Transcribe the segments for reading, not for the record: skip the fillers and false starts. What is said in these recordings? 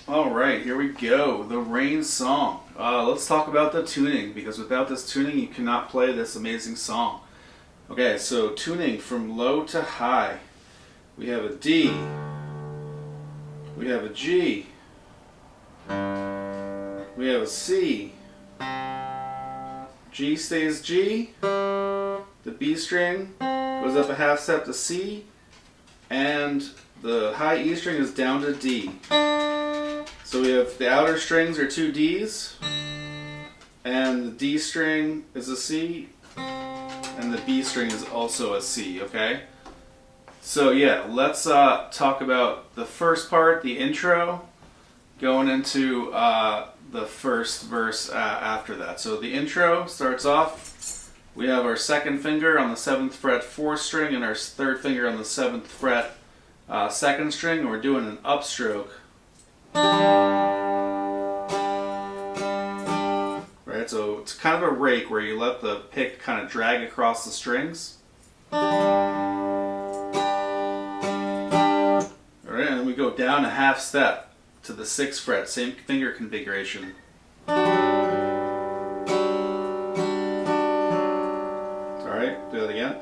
Alright, here we go. The Rain song. Let's talk about the tuning, because without this tuning you cannot play this amazing song. Okay, so tuning from low to high. We have a D. We have a G. We have a C. G stays G. The B string goes up a half step to C. And the high E string is down to D. So we have the outer strings are two Ds, and the D string is a C, and the B string is also a C, okay? So yeah, let's talk about the first part, the intro, going into the first verse after that. So the intro starts off, we have our second finger on the 7th fret 4th string and our third finger on the 7th fret 2nd string, and we're doing an upstroke. Right, so it's kind of a rake where you let the pick kind of drag across the strings. Alright, and then we go down a half step to the 6th fret, same finger configuration. Alright, do that again.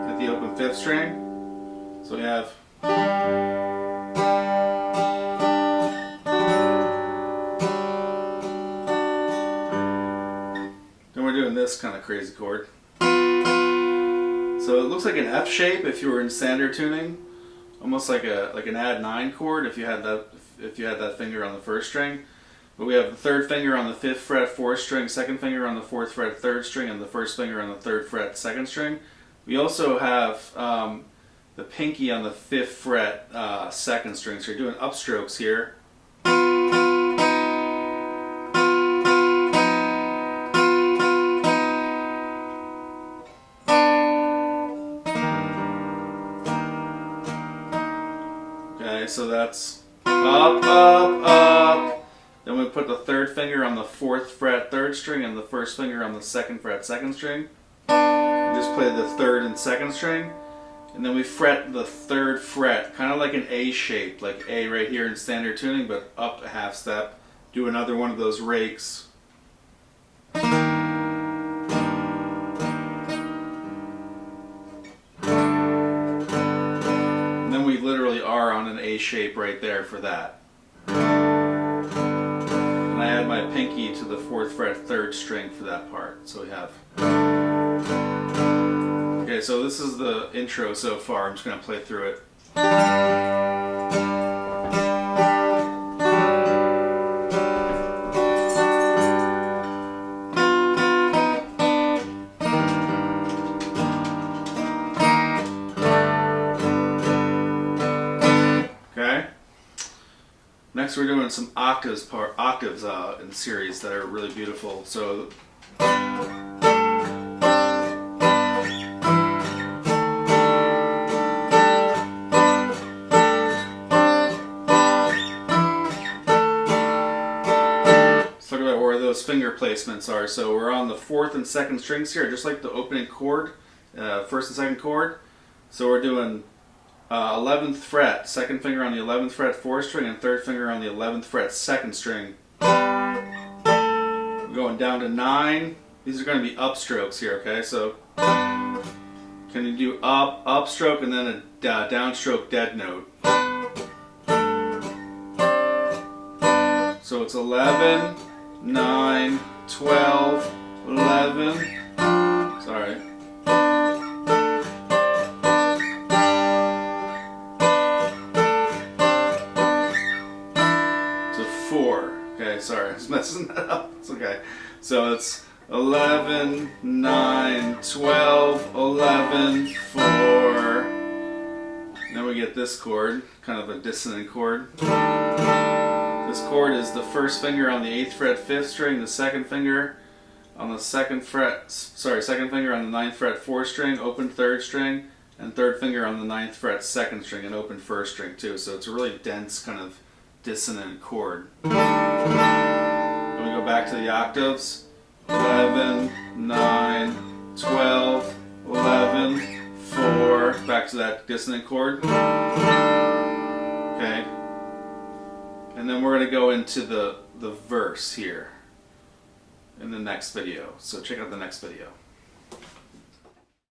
Hit the open 5th string. So we have then we're doing this kind of crazy chord. So it looks like an F shape if you were in standard tuning, almost like an add 9 chord if you had that finger on the 1st string. But we have the 3rd finger on the 5th fret 4th string, 2nd finger on the 4th fret 3rd string, and the 1st finger on the 3rd fret 2nd string. We also have the pinky on the 5th fret 2nd string, so you're doing upstrokes here. Okay, so that's up, up, up. Then we put the 3rd finger on the 4th fret 3rd string and the 1st finger on the 2nd fret 2nd string. We just play the 3rd and 2nd string. And then we fret the 3rd fret, kind of like an A shape, like A right here in standard tuning, but up a half step. Do another one of those rakes. And then we literally are on an A shape right there for that. And I add my pinky to the 4th fret 3rd string for that part. So we have... Okay, so this is the intro so far. I'm just going to play through it. Okay. Next, we're doing some octaves in the series that are really beautiful. So. Finger placements are. So we're on the 4th and 2nd strings here, just like the opening chord, 1st and 2nd chord. So we're doing 11th fret, 2nd finger on the 11th fret 4th string, and 3rd finger on the 11th fret 2nd string. We're going down to 9. These are going to be upstrokes here, okay? So can you do up, upstroke, and then a downstroke dead note. So it's 11, 9, 12, 11, sorry. To 4. Okay, sorry, I was messing that up. It's okay. So it's 11, 9, 12, 11, 4. Then we get this chord, kind of a dissonant chord. This chord is the 1st finger on the 8th fret 5th string, the 2nd finger on the 2nd finger on the 9th fret 4th string, open 3rd string, and 3rd finger on the 9th fret 2nd string and open 1st string too. So it's a really dense kind of dissonant chord. Then we go back to the octaves. 11, 9, 12, 11, 4. 4, back to that dissonant chord. Okay. And then we're going to go into the verse here in the next video. So check out the next video.